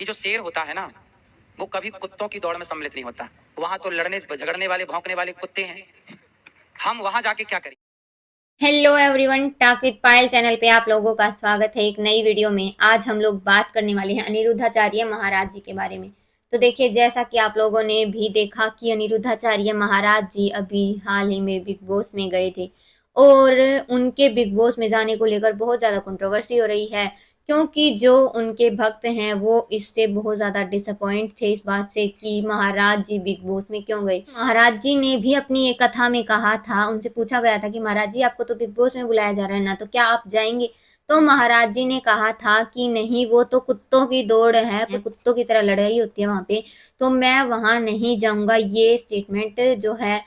कि जो शेर होता है ना, वो कभी कुत्तों की दौड़ में सम्मिलित नहीं होता। वहां तो लड़ने झगड़ने वाले भौंकने वाले कुत्ते हैं। हम वहां जाके क्या करें। Hello everyone, talk with Payal channel पे आप लोगों का स्वागत है एक नई वीडियो में। आज हम लोग बात करने वाले हैं अनिरुद्धाचार्य महाराज जी के बारे में। तो देखिए, जैसा कि आप लोगों ने भी देखा कि अनिरुद्धाचार्य महाराज जी अभी हाल ही में बिग बॉस में गए थे और उनके बिग बॉस में जाने को लेकर बहुत ज़्यादा कंट्रोवर्सी हो रही है, क्योंकि जो उनके भक्त हैं वो इससे बहुत ज़्यादा डिसअपॉइंट थे इस बात से कि महाराज जी बिग बॉस में क्यों गए। महाराज जी ने भी अपनी एक कथा में कहा था, उनसे पूछा गया था कि महाराज जी आपको तो बिग बॉस में बुलाया जा रहा है ना, तो क्या आप जाएंगे। तो महाराज जी ने कहा था कि नहीं, वो तो कुत्तों की दौड़ है, कुत्तों की तरह लड़ाई होती है वहां पे, तो मैं वहां नहीं जाऊंगा। ये स्टेटमेंट जो है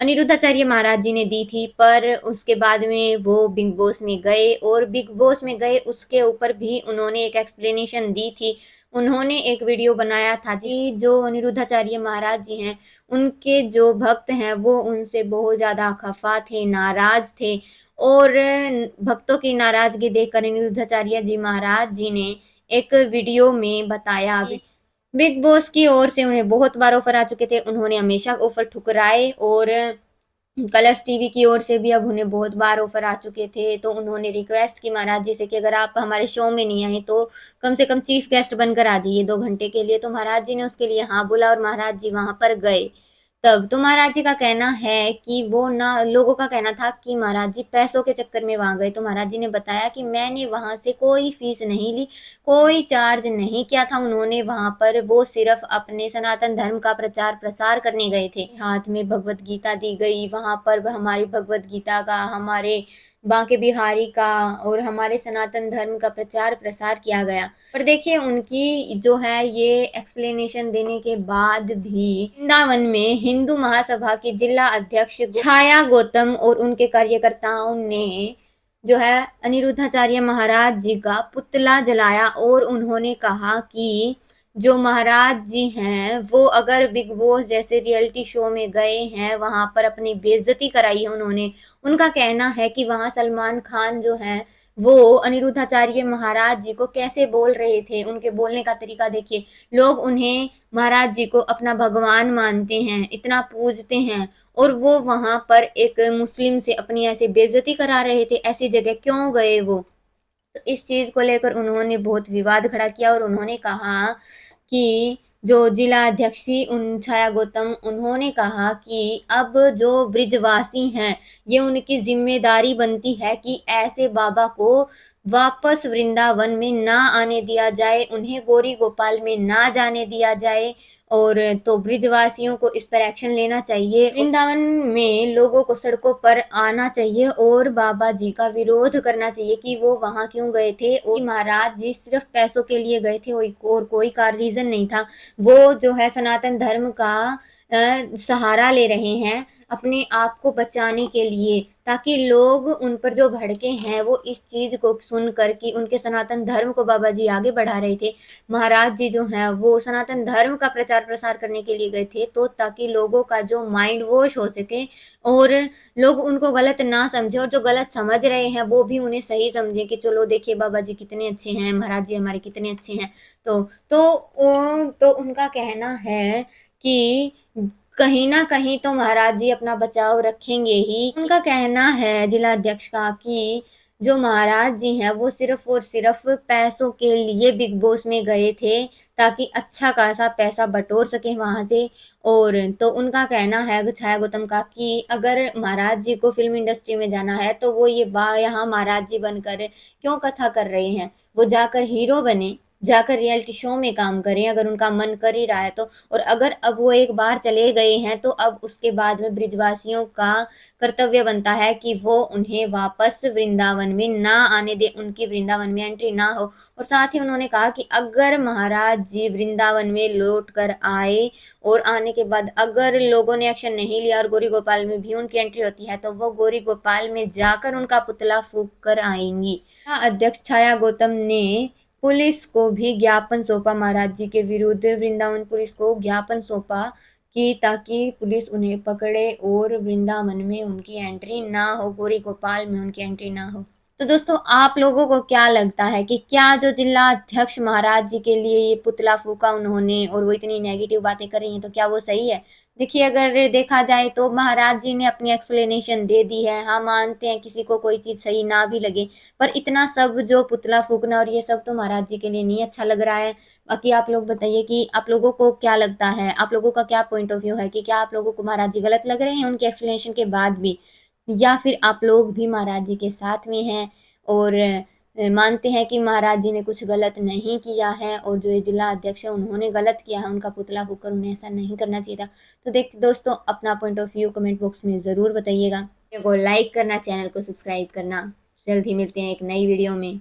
अनिरुद्धाचार्य महाराज जी ने दी थी। पर उसके बाद में वो बिग बॉस में गए और बिग बॉस में गए उसके ऊपर भी उन्होंने एक एक्सप्लेनेशन दी थी। उन्होंने एक वीडियो बनाया था कि जो अनिरुद्धाचार्य महाराज जी हैं, उनके जो भक्त हैं वो उनसे बहुत ज्यादा खफा थे, नाराज थे। और भक्तों की नाराजगी देखकर अनिरुद्धाचार्य जी महाराज जी ने एक वीडियो में बताया, बिग बॉस की ओर से उन्हें बहुत बार ऑफर आ चुके थे, उन्होंने हमेशा ऑफर ठुकराए। और कलर्स टीवी की ओर से भी अब उन्हें बहुत बार ऑफर आ चुके थे, तो उन्होंने रिक्वेस्ट की महाराज जी से कि अगर आप हमारे शो में नहीं आए तो कम से कम चीफ गेस्ट बनकर आ जाइए 2 घंटे के लिए। तो महाराज जी ने उसके लिए हाँ बोला और महाराज जी वहां पर गए। तब तो महाराज जी का कहना है कि वो ना, लोगों का कहना था कि महाराज जी पैसों के चक्कर में वहां गए। तो महाराज जी ने बताया कि मैंने वहां से कोई फीस नहीं ली, कोई चार्ज नहीं किया था उन्होंने वहां पर, वो सिर्फ अपने सनातन धर्म का प्रचार प्रसार करने गए थे। हाथ में भगवत गीता दी गई वहां पर, हमारी भगवत गीता का, हमारे बांके बिहारी का और हमारे सनातन धर्म का प्रचार प्रसार किया गया। पर देखिए, उनकी जो है ये एक्सप्लेनेशन देने के बाद भी वृंदावन में हिंदू महासभा की जिला अध्यक्ष छाया गौतम और उनके कार्यकर्ताओं ने जो है अनिरुद्धाचार्य महाराज जी का पुतला जलाया और उन्होंने कहा कि जो महाराज जी हैं वो अगर बिग बॉस जैसे रियलिटी शो में गए हैं, वहां पर अपनी बेइज्जती कराई है उन्होंने। उनका कहना है कि वहां सलमान खान जो है वो अनिरुद्धाचार्य महाराज जी को कैसे बोल रहे थे, उनके बोलने का तरीका देखिए। लोग उन्हें, महाराज जी को अपना भगवान मानते हैं, इतना पूजते हैं, और वो वहां पर एक मुस्लिम से अपनी ऐसे बेइज्जती करा रहे थे। ऐसी जगह क्यों गए वो। तो इस चीज को लेकर उन्होंने बहुत विवाद खड़ा किया और उन्होंने कहा कि जो जिला अध्यक्ष थी उन छाया गौतम, उन्होंने कहा कि अब जो ब्रिजवासी हैं, ये उनकी जिम्मेदारी बनती है कि ऐसे बाबा को वापस वृंदावन में ना आने दिया जाए, उन्हें गौरी गोपाल में ना जाने दिया जाए। और तो ब्रिजवासियों को इस पर एक्शन लेना चाहिए, वृंदावन में लोगों को सड़कों पर आना चाहिए और बाबा जी का विरोध करना चाहिए कि वो वहां क्यों गए थे। और महाराज जी सिर्फ पैसों के लिए गए थे और कोई का रीजन नहीं था। वो जो है सनातन धर्म का सहारा ले रहे हैं अपने आप को बचाने के लिए, ताकि लोग उन पर जो भड़के हैं वो इस चीज को सुनकर कि उनके सनातन धर्म को बाबा जी आगे बढ़ा रहे थे। महाराज जी जो हैं वो सनातन धर्म का प्रचार प्रसार करने के लिए गए थे, तो ताकि लोगों का जो माइंड वॉश हो सके और लोग उनको गलत ना समझे, और जो गलत समझ रहे हैं वो भी उन्हें सही समझे कि चलो देखिए बाबा जी कितने अच्छे हैं, महाराज जी हमारे कितने अच्छे हैं। तो उनका कहना है कि कहीं ना कहीं तो महाराज जी अपना बचाव रखेंगे ही। उनका कहना है जिला अध्यक्ष का कि जो महाराज जी हैं वो सिर्फ और सिर्फ पैसों के लिए बिग बॉस में गए थे, ताकि अच्छा खासा पैसा बटोर सके वहां से। और तो उनका कहना है छाया गौतम का कि अगर महाराज जी को फिल्म इंडस्ट्री में जाना है तो वो ये यहाँ महाराज जी बनकर क्यों कथा कर रहे हैं, वो जाकर हीरो बने, जाकर रियलिटी शो में काम करें अगर उनका मन कर ही रहा है तो। और अगर अब वो एक बार चले गए हैं तो अब उसके बाद में ब्रिजवासियों का कर्तव्य बनता है कि वो उन्हें वापस वृंदावन में ना आने दे, उनकी वृंदावन में एंट्री ना हो। और साथ ही उन्होंने कहा कि अगर महाराज जी वृंदावन में लौट कर आए और आने के बाद अगर लोगों ने एक्शन नहीं लिया और गौरी गोपाल में भी उनकी एंट्री होती है, तो वो गौरी गोपाल में जाकर उनका पुतला फूंक कर आएंगी। अध्यक्ष छाया गौतम ने पुलिस को भी ज्ञापन सौंपा, महाराज जी के विरुद्ध वृंदावन पुलिस को ज्ञापन सौंपा कि ताकि पुलिस उन्हें पकड़े और वृंदावन में उनकी एंट्री ना हो, गौरी गोपाल में उनकी एंट्री ना हो। तो दोस्तों आप लोगों को क्या लगता है कि क्या जो जिला अध्यक्ष महाराज जी के लिए ये पुतला फूका उन्होंने और वो इतनी नेगेटिव बातें कर रही हैं, तो क्या वो सही है? देखिए अगर देखा जाए तो महाराज जी ने अपनी एक्सप्लेनेशन दे दी है। हाँ मानते हैं किसी को कोई चीज सही ना भी लगे, पर इतना सब जो पुतला फूकना और ये सब तो महाराज जी के लिए नहीं अच्छा लग रहा है। बाकी आप लोग बताइए कि आप लोगों को क्या लगता है, आप लोगों का क्या पॉइंट ऑफ व्यू है कि क्या आप लोगों को महाराज जी गलत लग रहे हैं उनके एक्सप्लेनेशन के बाद भी, या फिर आप लोग भी महाराज जी के साथ में हैं और मानते हैं कि महाराज जी ने कुछ गलत नहीं किया है और जो ये जिला अध्यक्ष है उन्होंने गलत किया है, उनका पुतला फूककर उन्हें ऐसा नहीं करना चाहिए था। तो देख दोस्तों अपना point of view comment box में ज़रूर बताइएगा। वीडियो को लाइक करना, चैनल को सब्सक्राइब करना। जल्द ही मिलते हैं एक नई वीडियो में।